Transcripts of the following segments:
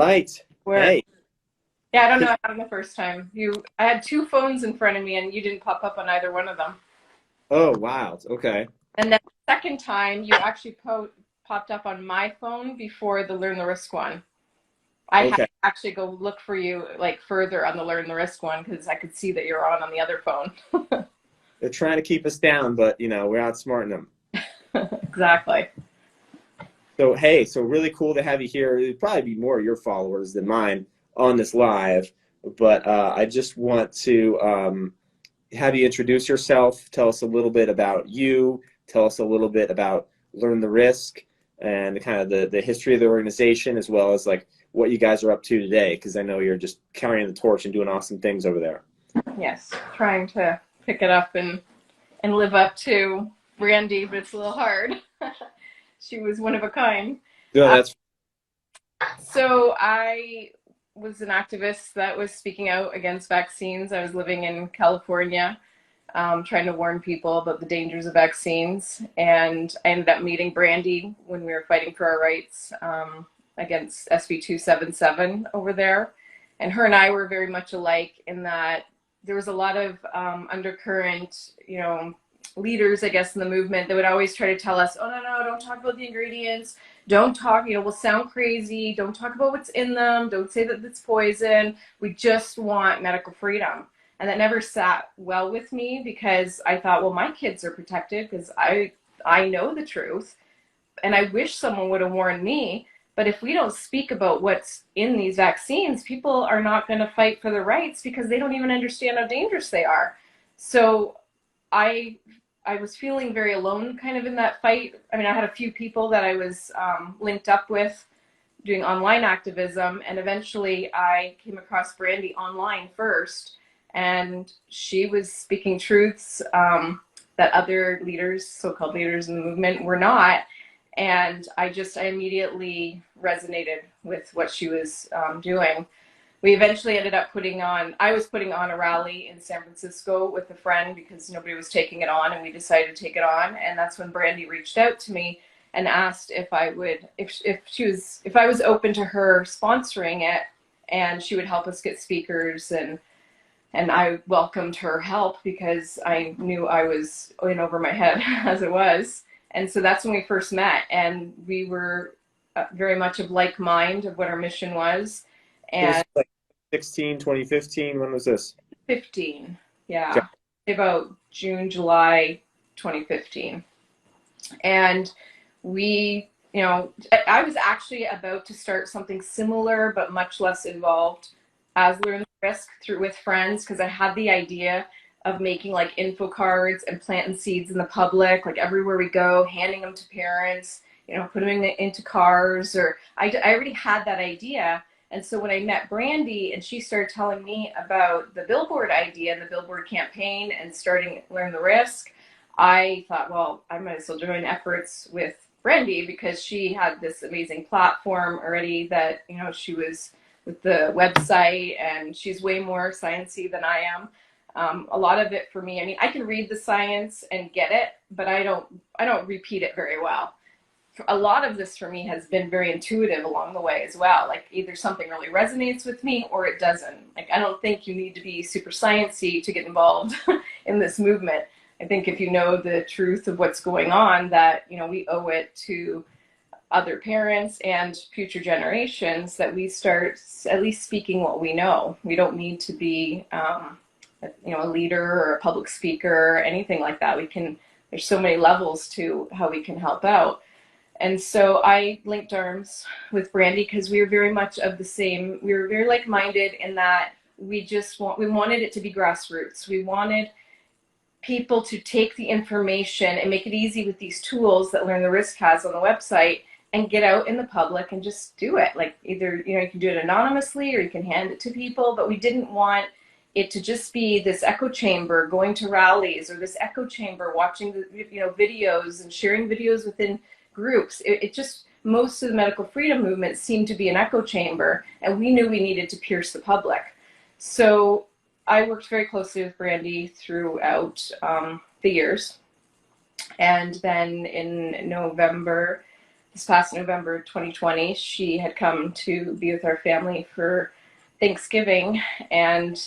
right. Where, Hey. yeah, I don't know what happened the first time. I had two phones in front of me and you didn't pop up on either one of them. Oh, wow. Okay. And then the second time you actually popped up on my phone before the Learn the Risk one. I had to Okay. actually go look for you like further on the Learn the Risk one because I could see that you were on the other phone. They're trying to keep us down, but we're outsmarting them. Exactly. So, hey, so really cool to have you here. It'd probably be more of your followers than mine on this live, but I just want to have you introduce yourself, tell us a little bit about you, tell us a little bit about Learn the Risk and kind of the history of the organization, as well as like what you guys are up to today, because I know you're just carrying the torch and doing awesome things over there. Yes, trying to pick it up and live up to Brandy, but it's a little hard. She was one of a kind. No, Uh, that's so I was an activist that was speaking out against vaccines. I was living in California, trying to warn people about the dangers of vaccines. And I ended up meeting Brandy when we were fighting for our rights against SB 277 over there. And her and I were very much alike in that there was a lot of undercurrent, leaders, I guess, in the movement that would always try to tell us, oh, no, no, don't talk about the ingredients. Don't talk, we'll sound crazy. Don't talk about what's in them. Don't say that it's poison. We just want medical freedom. And that never sat well with me because I thought, well, my kids are protected because I know the truth. And I wish someone would have warned me. But if we don't speak about what's in these vaccines, people are not going to fight for their rights because they don't even understand how dangerous they are. So I I was feeling very alone kind of in that fight. I mean, I had a few people that I was linked up with doing online activism, and eventually I came across Brandy online first, and she was speaking truths that other leaders, so-called leaders in the movement, were not. And I immediately resonated with what she was doing. We eventually ended up I was putting on a rally in San Francisco with a friend because nobody was taking it on, and we decided to take it on. And that's when Brandy reached out to me and asked if I was open to her sponsoring it, and she would help us get speakers. And I welcomed her help because I knew I was in over my head as it was. And so that's when we first met, and we were very much of like mind of what our mission was. So this And is like 2015. When was this? 15, Okay. yeah, about June, July 2015. And I was actually about to start something similar, but much less involved as Learn the Risk with friends, because I had the idea of making like info cards and planting seeds in the public, like everywhere we go, handing them to parents, putting them into cars, or I already had that idea. And so when I met Brandy and she started telling me about the billboard idea and the billboard campaign and starting Learn the Risk, I thought, well, I might as well join efforts with Brandy because she had this amazing platform already that, she was with the website, and she's way more sciencey than I am. A lot of it for me, I mean, I can read the science and get it, but I don't repeat it very well. A lot of this for me has been very intuitive along the way as well. Like either something really resonates with me or it doesn't. Like I don't think you need to be super sciencey to get involved in this movement. I think if you know the truth of what's going on, that we owe it to other parents and future generations that we start at least speaking what we know. We don't need to be a leader or a public speaker or anything like that. There's so many levels to how we can help out. And so I linked arms with Brandy because we were very much of the same. We were very like-minded in that we wanted it to be grassroots. We wanted people to take the information and make it easy with these tools that Learn the Risk has on the website and get out in the public and just do it. Like either, you can do it anonymously or you can hand it to people, but we didn't want it to just be this echo chamber going to rallies, or this echo chamber watching the videos and sharing videos within groups. It just, most of the medical freedom movement seemed to be an echo chamber, and we knew we needed to pierce the public. So I worked very closely with Brandy throughout the years. And then in November this past November 2020, she had come to be with our family for Thanksgiving, and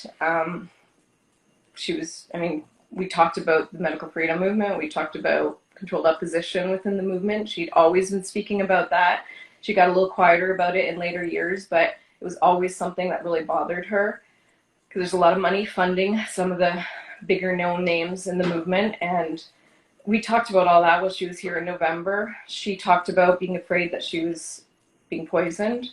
she was, I mean, we talked about the medical freedom movement. We talked about controlled opposition within the movement. She'd always been speaking about that. She got a little quieter about it in later years, but it was always something that really bothered her because there's a lot of money funding some of the bigger known names in the movement. And we talked about all that while she was here in November. She talked about being afraid that she was being poisoned.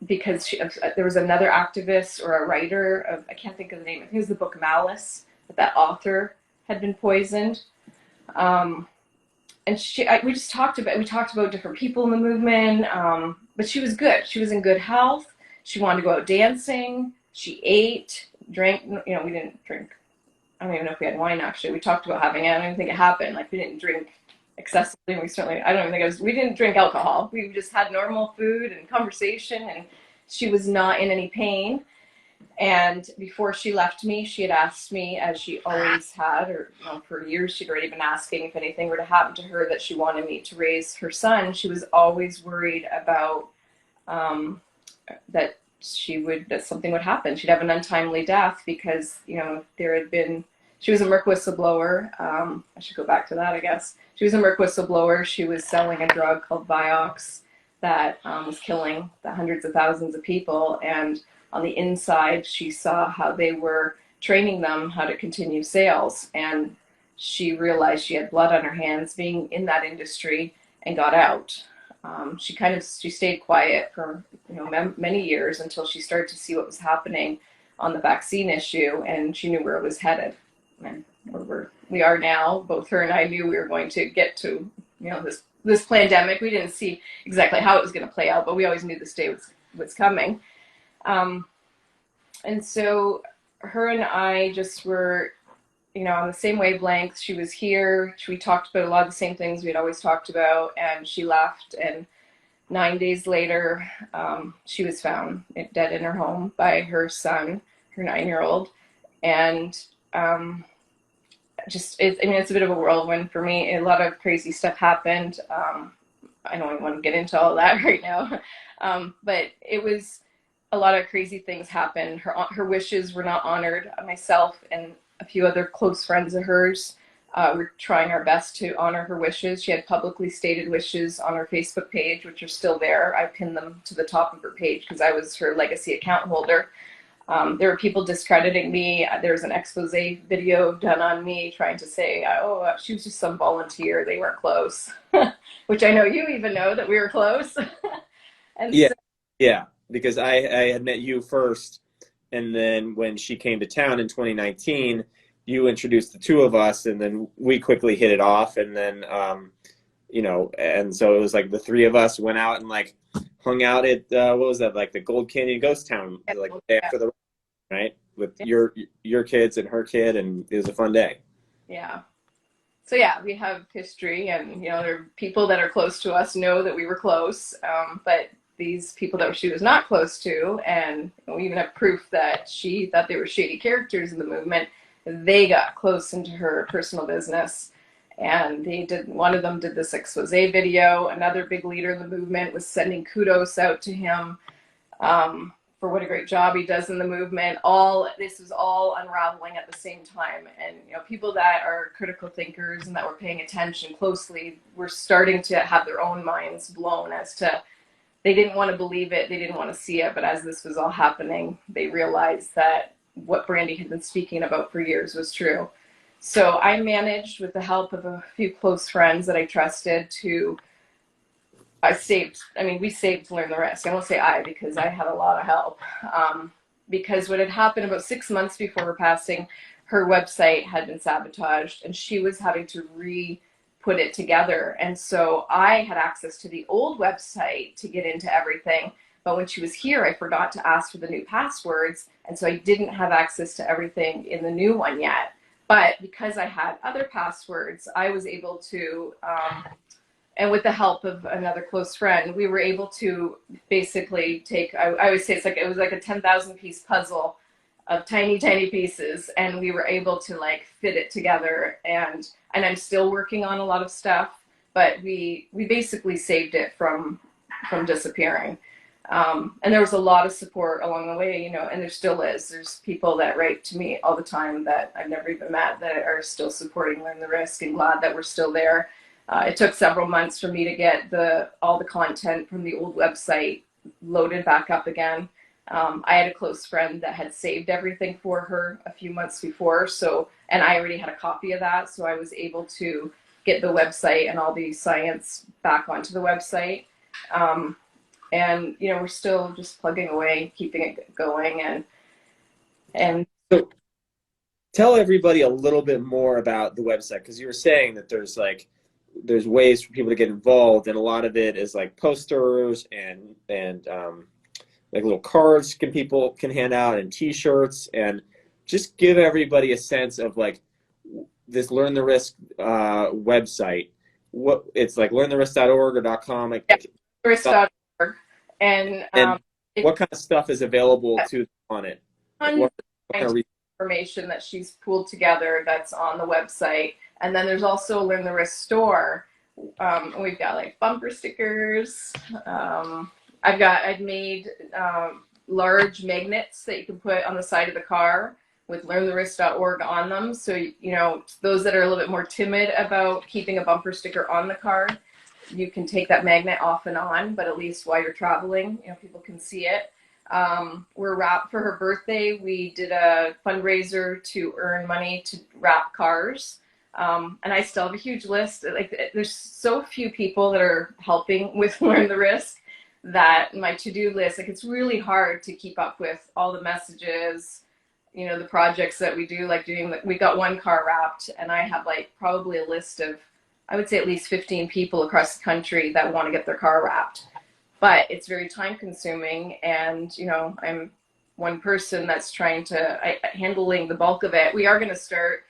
Because there was another activist or a writer of, I can't think of the name, I think it was the book Malice, that author had been poisoned. And we talked about different people in the movement, but she was good. She was in good health. She wanted to go out dancing. She ate, drank, we didn't drink. I don't even know if we had wine, actually. We talked about having it. I don't even think it happened. Like, we didn't drink excessively, and I don't even think we didn't drink alcohol. We just had normal food and conversation, and she was not in any pain. And before she left me, she had asked me, as she always had, or for years she'd already been asking if anything were to happen to her, that she wanted me to raise her son. She was always worried about that something would happen. She'd have an untimely death because, she was a Merck whistleblower. I should go back to that, I guess. She was a Merck whistleblower. She was selling a drug called Vioxx that was killing the hundreds of thousands of people. And on the inside, she saw how they were training them how to continue sales. And she realized she had blood on her hands being in that industry and got out. She stayed quiet for many years until she started to see what was happening on the vaccine issue, and she knew where it was headed. And we are now. Both her and I knew we were going to get to this pandemic. We didn't see exactly how it was going to play out, but we always knew this day was coming. And so her and I just were on the same wavelength. She was here. We talked about a lot of the same things we'd always talked about, and she left. And 9 days later, she was found dead in her home by her son, her 9-year-old. And it's a bit of a whirlwind for me. A lot of crazy stuff happened. I don't even want to get into all that right now. But it was a lot of crazy things happened. Her wishes were not honored. Myself and a few other close friends of hers were trying our best to honor her wishes. She had publicly stated wishes on her Facebook page, which are still there. I pinned them to the top of her page because I was her legacy account holder. There were people discrediting me. There was an expose video done on me trying to say, she was just some volunteer. They weren't close, which I know you even know that we were close. And yeah, yeah, because I had met you first, and then when she came to town in 2019, you introduced the two of us, and then we quickly hit it off, and then and so it was like the three of us went out and like hung out at what was that, like the Gold Canyon Ghost Town, like the day after the right with your kids and her kid, and it was a fun day. Yeah. So yeah, we have history, and there are people that are close to us know that we were close, but these people that she was not close to, and we even have proof that she thought they were shady characters in the movement, they got close into her personal business. And one of them did this expose video. Another big leader in the movement was sending kudos out to him for what a great job he does in the movement. This was all unraveling at the same time. And people that are critical thinkers and that were paying attention closely were starting to have their own minds blown as to, they didn't want to believe it, they didn't want to see it, but as this was all happening, they realized that what Brandy had been speaking about for years was true. So I managed, with the help of a few close friends that I trusted, we saved to learn the risk. I won't say I, because I had a lot of help. Because what had happened about 6 months before her passing, her website had been sabotaged, and she was having to put it together. And so I had access to the old website to get into everything. But when she was here, I forgot to ask for the new passwords. And so I didn't have access to everything in the new one yet. But because I had other passwords, I was able to, and with the help of another close friend, we were able to basically I always say it was like a 10,000 piece puzzle of tiny, tiny pieces. And we were able to like fit it together. And I'm still working on a lot of stuff. but we basically saved it from disappearing. And there was a lot of support along the way, you know, and there still is. There's people that write to me all the time that I've never even met that are still supporting Learn the Risk and glad that we're still there. It took several months for me to get all the content from the old website loaded back up again. I had a close friend that had saved everything for her a few months before, so, and I already had a copy of that, so I was able to get the website and all the science back onto the website. And you know, we're still just plugging away, keeping it going, and So tell everybody a little bit more about the website, because you were saying that there's ways for people to get involved, and a lot of it is like posters and like little cards people can hand out, and T-shirts, and just give everybody a sense of like this Learn the Risk website. What it's like, learntherisk.org or .com, like, yeah, risk.org. And and what kind of stuff is available to them on it? Like tons what of kind of information that she's pulled together that's on the website. And then there's also a Learn the Risk store. We've got like bumper stickers. I've made large magnets that you can put on the side of the car with learntherisk.org on them. So, you know, those that are a little bit more timid about keeping a bumper sticker on the car, you can take that magnet off and on, but at least while you're traveling, you know, people can see it. We're wrapped for her birthday. We did a fundraiser to earn money to wrap cars. And I still have a huge list. Like, there's so few people that are helping with Learn the Risk that my to-do list, like, it's really hard to keep up with all the messages, you know, the projects that we do, like we got one car wrapped, and I have like probably a list of, I would say at least 15 people across the country that want to get their car wrapped. But it's very time consuming, and, you know, I'm one person that's trying to handling the bulk of it. We are going to start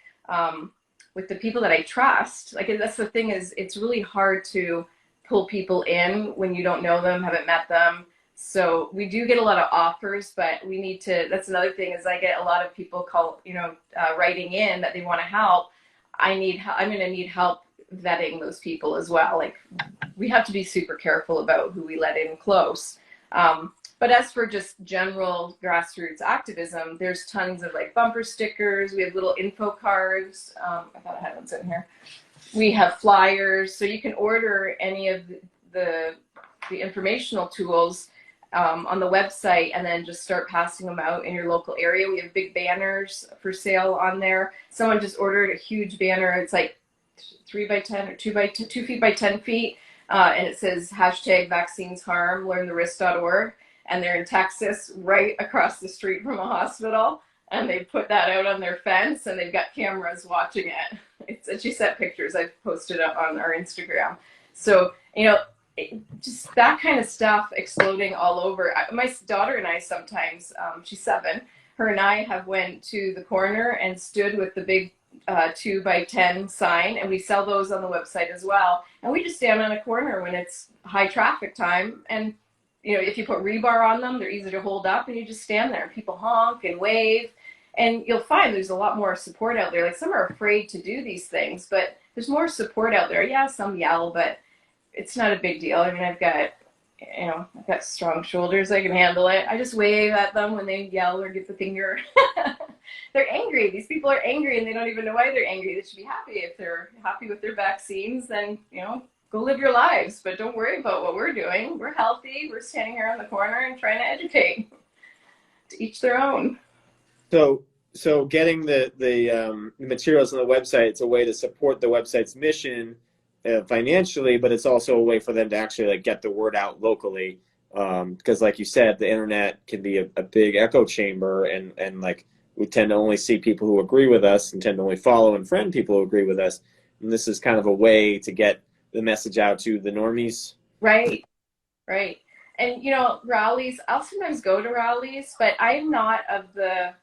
with the people that I trust. Like, that's the thing, is it's really hard to pull people in when you don't know them, haven't met them. So we do get a lot of offers, but we need to, that's another thing, is I get a lot of people writing in that they want to help. I'm going to need help vetting those people as well. Like, we have to be super careful about who we let in close. But as for just general grassroots activism, there's tons of like bumper stickers. We have little info cards. I thought I had ones in here. We have flyers, so you can order any of the informational tools on the website, and then just start passing them out in your local area. We have big banners for sale on there. Someone just ordered a huge banner. It's like 3 by 10 or 2 feet by 10 feet, and it says #vaccines harm, learntherisk.org, and they're in Texas, right across the street from a hospital, and they put that out on their fence, and they've got cameras watching it. She sent pictures. I've posted up on our Instagram. So, you know, just that kind of stuff exploding all over. My daughter and I sometimes, she's 7, her and I have went to the corner and stood with the big 2 by 10 sign, and we sell those on the website as well. And we just stand on a corner when it's high traffic time, and, you know, if you put rebar on them, they're easy to hold up, and you just stand there and people honk and wave, and you'll find there's a lot more support out there. Like, some are afraid to do these things, but there's more support out there. Yeah, some yell, but it's not a big deal. I mean, I've got strong shoulders. I can handle it. I just wave at them when they yell or give the finger. They're angry. These people are angry, and they don't even know why they're angry. They should be happy. If they're happy with their vaccines, then, you know, go live your lives. But don't worry about what we're doing. We're healthy. We're standing here on the corner and trying to educate. To each their own. So getting the materials on the website, it's a way to support the website's mission financially, but it's also a way for them to actually like get the word out locally, because like you said, the internet can be a big echo chamber, and like, we tend to only see people who agree with us, and tend to only follow and friend people who agree with us, and this is kind of a way to get the message out to the normies. Right. And, you know, rallies, I'll sometimes go to rallies, but I'm a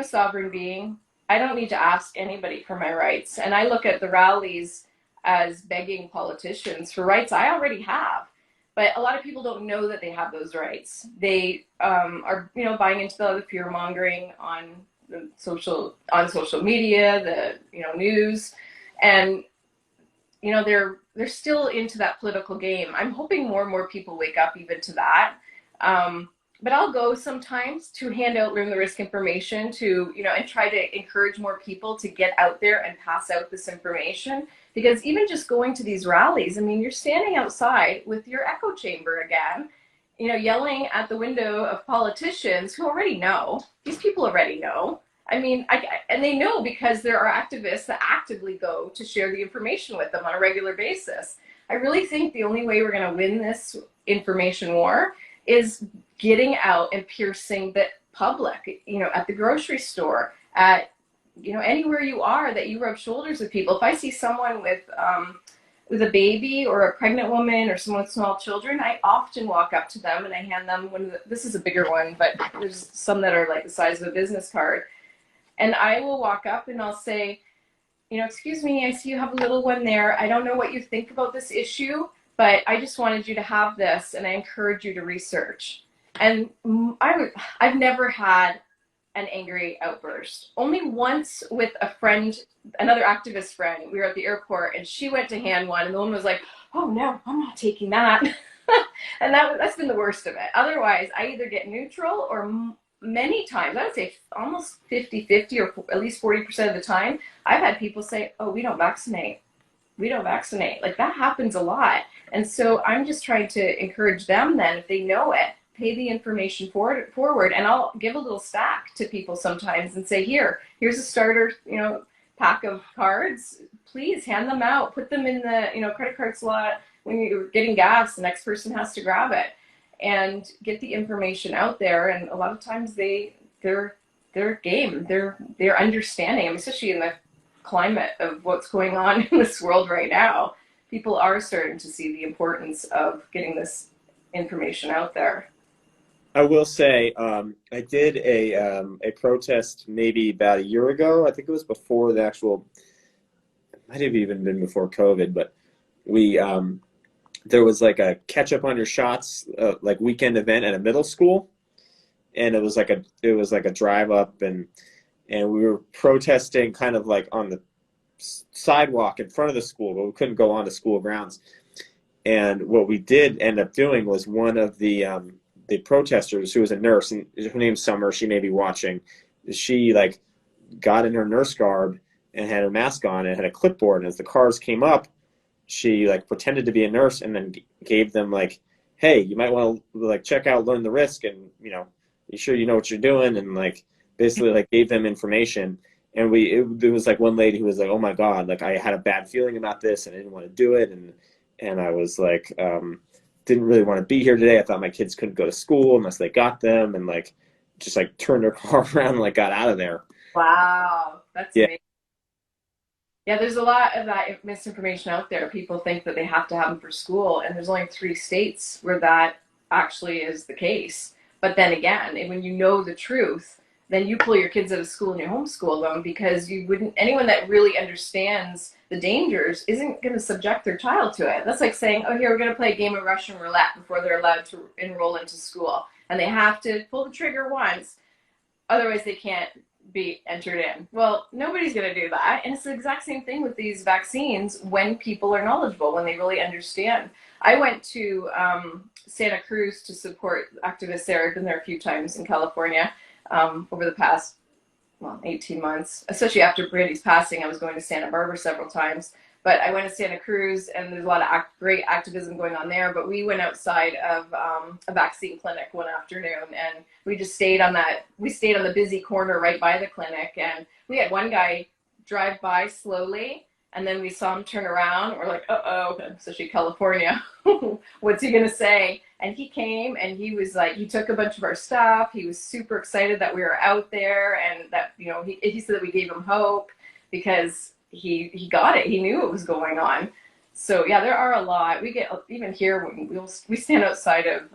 sovereign being. I don't need to ask anybody for my rights. And I look at the rallies as begging politicians for rights I already have. But a lot of people don't know that they have those rights. They are, you know, buying into the fear mongering on social media, the, you know, news. And, you know, they're still into that political game. I'm hoping more and more people wake up even to that. But I'll go sometimes to hand out learn the risk information to, you know, and try to encourage more people to get out there and pass out this information. Because even just going to these rallies, I mean, you're standing outside with your echo chamber again, you know, yelling at the window of politicians who already know. These people already know. I mean, and they know because there are activists that actively go to share the information with them on a regular basis. I really think the only way we're going to win this information war is getting out and piercing the public, you know, at the grocery store, at, you know, anywhere you are that you rub shoulders with people. If I see someone with a baby or a pregnant woman or someone with small children, I often walk up to them and I hand them this is a bigger one, but there's some that are like the size of a business card. And I will walk up and I'll say, you know, excuse me, I see you have a little one there. I don't know what you think about this issue, but I just wanted you to have this and I encourage you to research. And I've never had an angry outburst. Only once with a friend, another activist friend. We were at the airport and she went to hand one and the woman was like, oh no, I'm not taking that. And that's been the worst of it. Otherwise, I either get neutral or many times, I would say almost 50-50 or at least 40% of the time, I've had people say, oh, we don't vaccinate. We don't vaccinate. Like that happens a lot. And so I'm just trying to encourage them then, if they know it, pay the information forward. And I'll give a little stack to people sometimes and say, here's a starter, you know, pack of cards. Please hand them out. Put them in the, you know, credit card slot. When you're getting gas, the next person has to grab it. And get the information out there. And a lot of times they're game. They're understanding, especially in the climate of what's going on in this world right now. People are starting to see the importance of getting this information out there. I will say, I did a protest maybe about a year ago. I think it was before the actual, it might have even been before COVID, but we there was like a catch up on your shots like weekend event at a middle school, and it was like a drive up, and we were protesting kind of like on the sidewalk in front of the school, but we couldn't go onto school grounds. And what we did end up doing was one of the protesters, who was a nurse, and her name's Summer, she may be watching, she like got in her nurse garb and had her mask on and had a clipboard, and as the cars came up, she like pretended to be a nurse and then gave them like, hey, you might want to like check out learn the risk, and you know, you sure you know what you're doing, and like basically like gave them information. And it was like one lady who was like, oh my god, like I had a bad feeling about this and I didn't want to do it, and I was like didn't really want to be here today. I thought my kids couldn't go to school unless they got them, and like just like turned her car around and like got out of there. Wow, that's amazing. Yeah, there's a lot of that misinformation out there. People think that they have to have them for school, and there's only 3 states where that actually is the case. But then again, when you know the truth, then you pull your kids out of school and you homeschool them, because you wouldn't, anyone that really understands the dangers isn't going to subject their child to it. That's like saying, oh, here, we're going to play a game of Russian roulette before they're allowed to enroll into school. And they have to pull the trigger once, otherwise they can't be entered in. Well, nobody's going to do that. And it's the exact same thing with these vaccines when people are knowledgeable, when they really understand. I went to Santa Cruz to support activists there. I've been there a few times in California over the past 18 months, especially after Brandy's passing. I was going to Santa Barbara several times, but I went to Santa Cruz, and there's a lot of great activism going on there. But we went outside of a vaccine clinic one afternoon, and we just stayed on the busy corner right by the clinic. And we had one guy drive by slowly, and then we saw him turn around. And we're like, uh-oh, especially California. What's he gonna say? And he came, and he was like, he took a bunch of our stuff. He was super excited that we were out there, and that, you know, he said that we gave him hope, because he got it. He knew what was going on. So yeah, there are a lot. We get, even here, when we stand outside of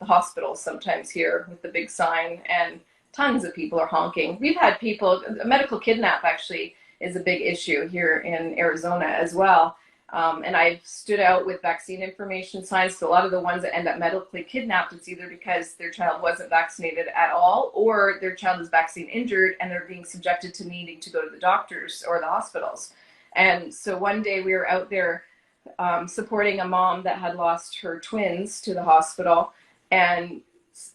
the hospital sometimes here with the big sign, and tons of people are honking. We've had people, a medical kidnap actually is a big issue here in Arizona as well. And I've stood out with vaccine information signs. So a lot of the ones that end up medically kidnapped, it's either because their child wasn't vaccinated at all, or their child is vaccine injured and they're being subjected to needing to go to the doctors or the hospitals. And so one day we were out there supporting a mom that had lost her twins to the hospital. And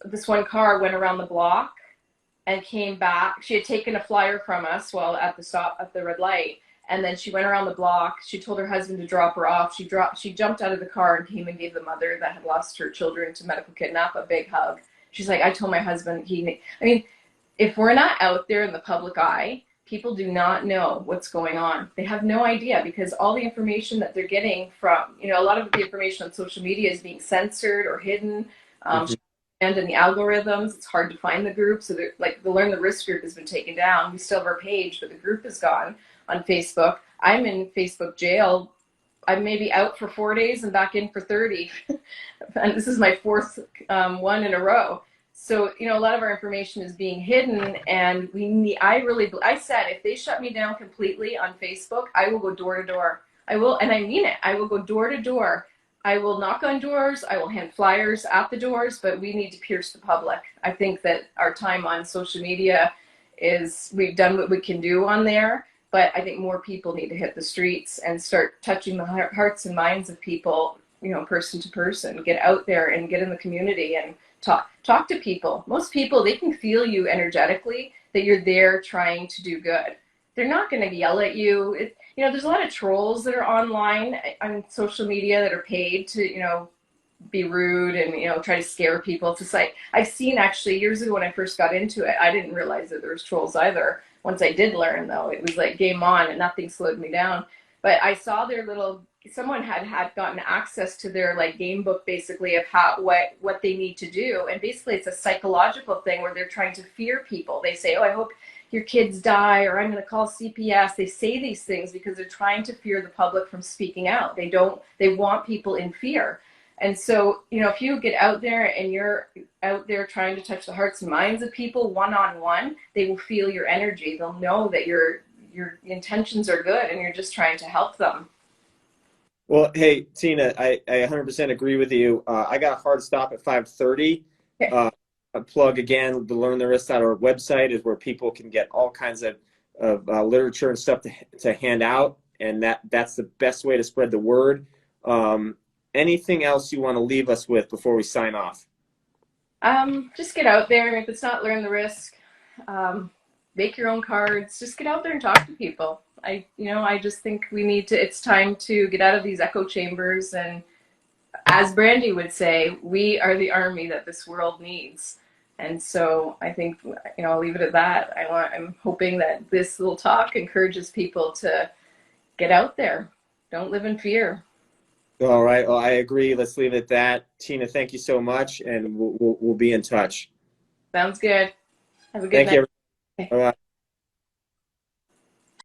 this one car went around the block and came back. She had taken a flyer from us while at the stop at the red light. And then she went around the block. She told her husband to drop her off. She jumped out of the car and came and gave the mother that had lost her children to medical kidnap a big hug. She's like, I told my husband I mean, if we're not out there in the public eye, people do not know what's going on. They have no idea because all the information that they're getting from, a lot of the information on social media is being censored or hidden. Mhm. And in the algorithms, it's hard to find the group. So like the Learn the Risk group has been taken down. We still have our page, but the group is gone on Facebook. I'm in Facebook jail. I'm maybe out for 4 days and back in for 30. And this is my fourth one in a row. So, a lot of our information is being hidden, and I said, if they shut me down completely on Facebook, I will go door to door. I will, and I mean it. I will go door to door. I will knock on doors. I will hand flyers at the doors, but we need to pierce the public. I think that our time on social media we've done what we can do on there, but I think more people need to hit the streets and start touching the hearts and minds of people, person to person. Get out there and get in the community and talk to people. Most people, they can feel you energetically that you're there trying to do good. They're not going to yell at you. There's a lot of trolls that are online on social media that are paid to, be rude and, try to scare people. It's just like, I've seen actually years ago when I first got into it, I didn't realize that there was trolls either. Once I did learn though, it was like game on and nothing slowed me down. But I saw someone had gotten access to their like game book basically of what they need to do. And basically it's a psychological thing where they're trying to fear people. They say, oh, I hope your kids die, or I'm going to call CPS. They say these things because they're trying to fear the public from speaking out. They want people in fear. And so, if you get out there and you're out there trying to touch the hearts and minds of people one-on-one, they will feel your energy. They'll know that your intentions are good and you're just trying to help them. Well, hey, Tina, I 100% agree with you. I got a hard stop at 5:30. Okay. A plug again, the Learn the Risk, our website is where people can get all kinds of literature and stuff to hand out, and that's the best way to spread the word. Anything else you want to leave us with before we sign off? Just get out there. If it's not Learn the Risk, make your own cards. Just get out there and talk to people. I just think it's time to get out of these echo chambers. And as Brandy would say, we are the army that this world needs. And so I think, I'll leave it at that. I'm hoping that this little talk encourages people to get out there. Don't live in fear. All right. Well, I agree. Let's leave it at that. Tina, thank you so much, and we'll be in touch. Sounds good. Have a good Thank night. you. Everyone. Bye-bye.